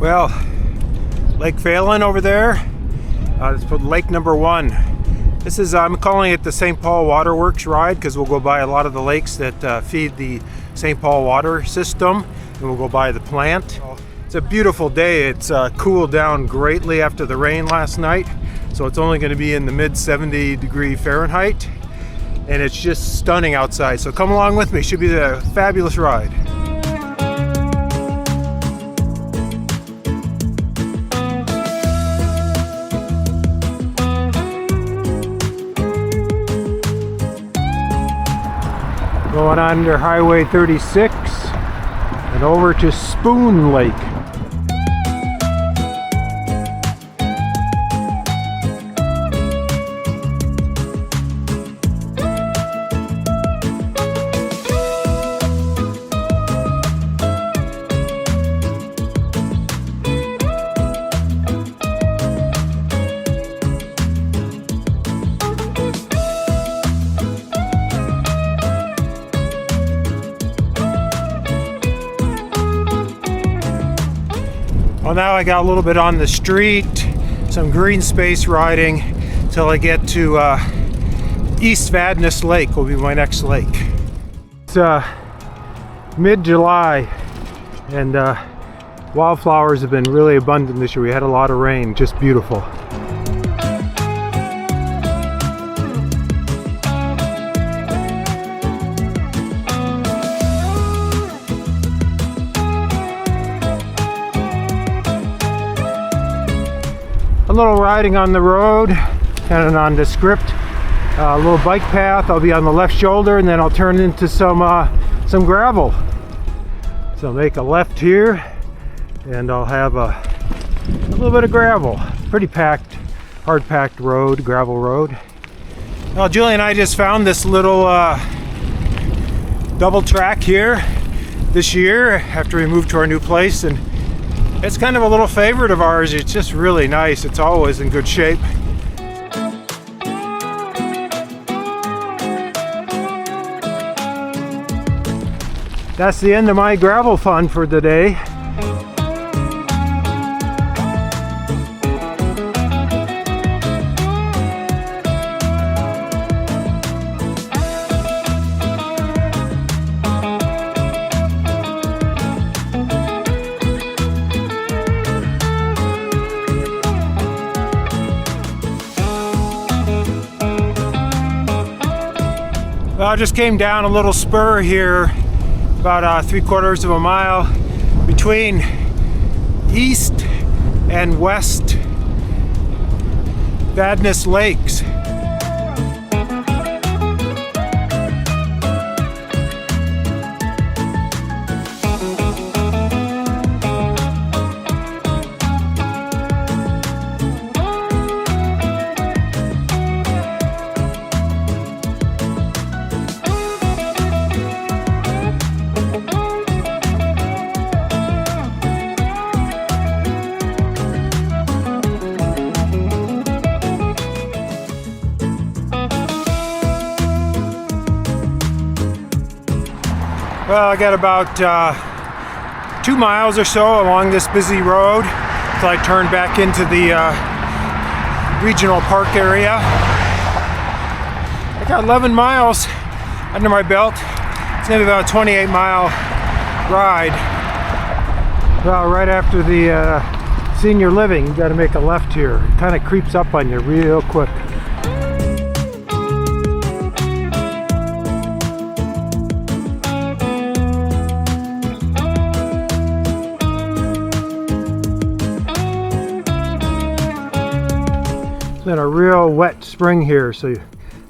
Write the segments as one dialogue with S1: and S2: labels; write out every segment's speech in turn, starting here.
S1: Well, Lake Phelan over there. It's lake number 1. This is, I'm calling it the St. Paul Waterworks ride because we'll go by a lot of the lakes that feed the St. Paul water system, and we'll go by the plant. It's a beautiful day. It's cooled down greatly after the rain last night, so it's only going to be in the mid 70 degree Fahrenheit, and it's just stunning outside. So come along with me. Should be a fabulous ride. Going under Highway 36 and over to Spoon Lake. Well, now I got a little bit on the street, some green space riding till I get to East Vadnais Lake will be my next lake. It's mid-July and wildflowers have been really abundant this year. We had a lot of rain, just beautiful. A little riding on the road, kind of nondescript. A little bike path. I'll be on the left shoulder, and then I'll turn into some gravel. So make a left here, and I'll have a little bit of gravel. Pretty packed, hard-packed road, gravel road. Well, Julie and I just found this little double track here this year after we moved to our new place, and it's kind of a little favorite of ours. It's just really nice. It's always in good shape. That's the end of my gravel fun for the day. Well, I just came down a little spur here, about 3/4 of a mile between East and West Vadnais Lakes. Well, I got about 2 miles or so along this busy road until I turn back into the regional park area. I got 11 miles under my belt. It's gonna be about a 28-mile ride. Well, right after the senior living, you got to make a left here. It kind of creeps up on you real quick. It's been a real wet spring here, so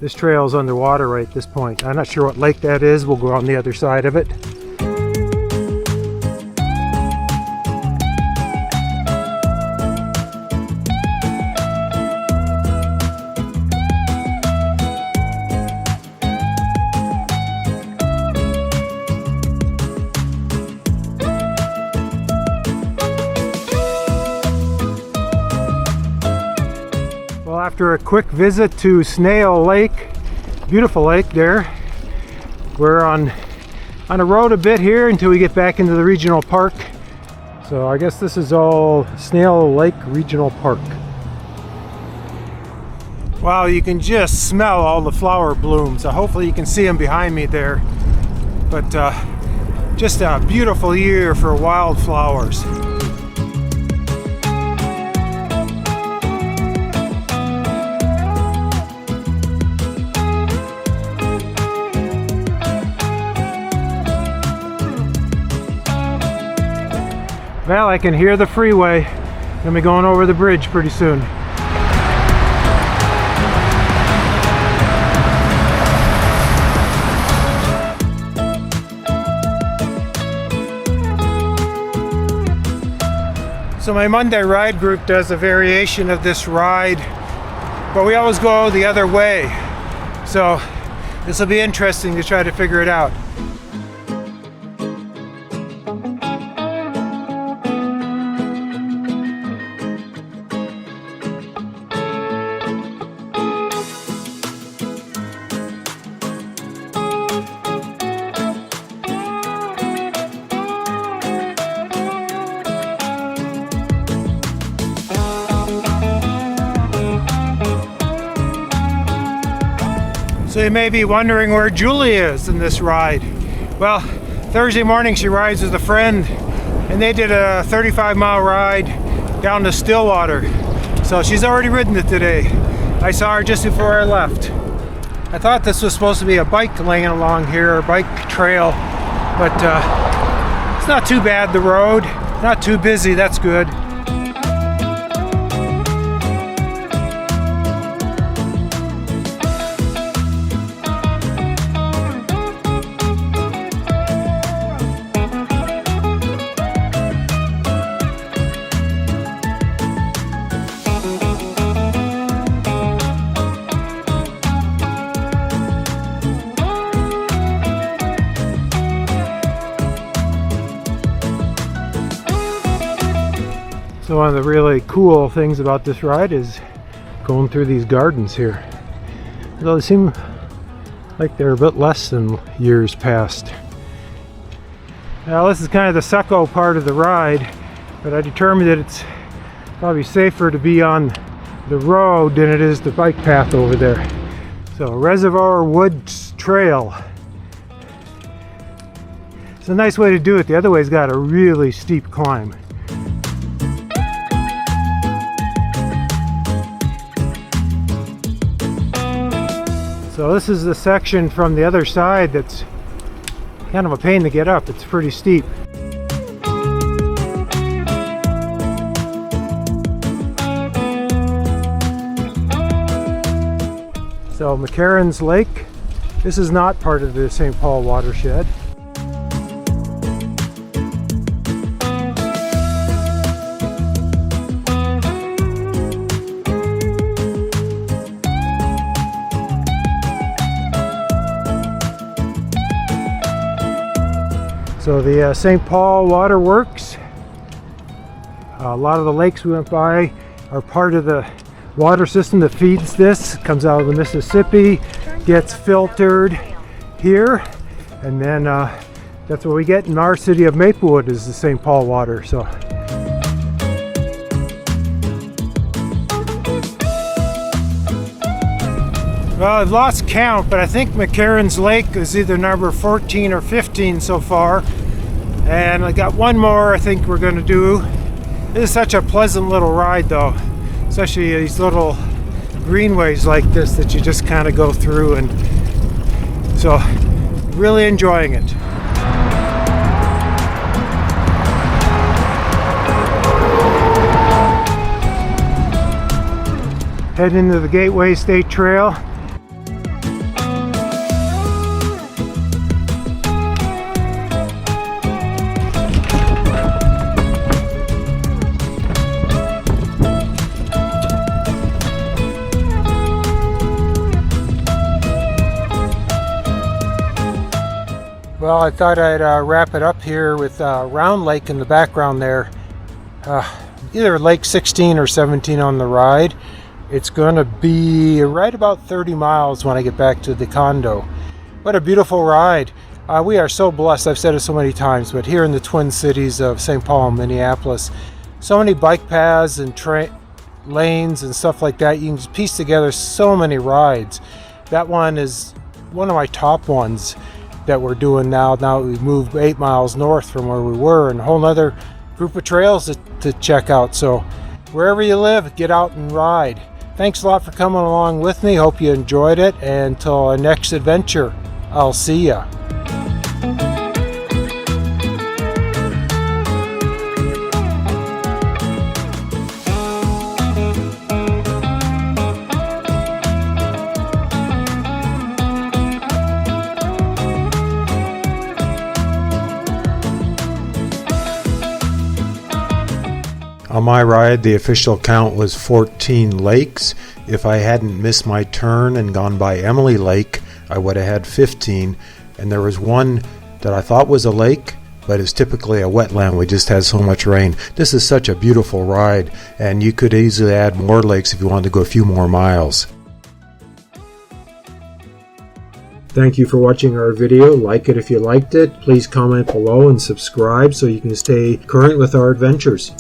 S1: this trail is underwater right at this point. I'm not sure what lake that is. We'll go on the other side of it. After a quick visit to Snail Lake, beautiful lake there, we're on a road a bit here until we get back into the regional park. So I guess this is all Snail Lake Regional Park. Wow, you can just smell all the flower blooms. Hopefully you can see them behind me there. But just a beautiful year for wildflowers. Well, I can hear the freeway. Gonna be going over the bridge pretty soon. So my Monday ride group does a variation of this ride, but we always go the other way. So this will be interesting to try to figure it out. So you may be wondering where Julie is in this ride. Well, Thursday morning she rides with a friend and they did a 35-mile ride down to Stillwater. So she's already ridden it today. I saw her just before I left. I thought this was supposed to be a bike lane along here, a bike trail, but it's not too bad, the road. Not too busy, that's good. So one of the really cool things about this ride is going through these gardens here. Although they seem like they're a bit less than years past. Now this is kind of the succo part of the ride, but I determined that it's probably safer to be on the road than it is the bike path over there. So Reservoir Woods Trail. It's a nice way to do it. The other way's got a really steep climb. So this is the section from the other side that's kind of a pain to get up. It's pretty steep. So McCarran's Lake, this is not part of the St. Paul watershed. So the St. Paul Waterworks, a lot of the lakes we went by are part of the water system that feeds this. It comes out of the Mississippi, gets filtered here, and then that's what we get in our city of Maplewood is the St. Paul water. So well, I've lost count, but I think McCarran's Lake is either number 14 or 15 so far. And I got one more I think we're going to do. This is such a pleasant little ride though. Especially these little greenways like this that you just kind of go through, and so really enjoying it. Head into the Gateway State Trail. Well, I thought I'd wrap it up here with Round Lake in the background there. Either Lake 16 or 17 on the ride. It's going to be right about 30 miles when I get back to the condo. What a beautiful ride. We are so blessed, I've said it so many times, but here in the Twin Cities of St. Paul and Minneapolis, so many bike paths and lanes and stuff like that. You can just piece together so many rides. That one is one of my top ones that we're doing now. Now that we've moved 8 miles north from where we were, and a whole other group of trails to check out. So wherever you live, get out and ride. Thanks a lot for coming along with me. Hope you enjoyed it. And until our next adventure, I'll see ya. On my ride, the official count was 14 lakes. If I hadn't missed my turn and gone by Emily Lake, I would have had 15. And there was one that I thought was a lake, but it's typically a wetland. We just had so much rain. This is such a beautiful ride, and you could easily add more lakes if you wanted to go a few more miles. Thank you for watching our video. Like it if you liked it. Please comment below and subscribe so you can stay current with our adventures.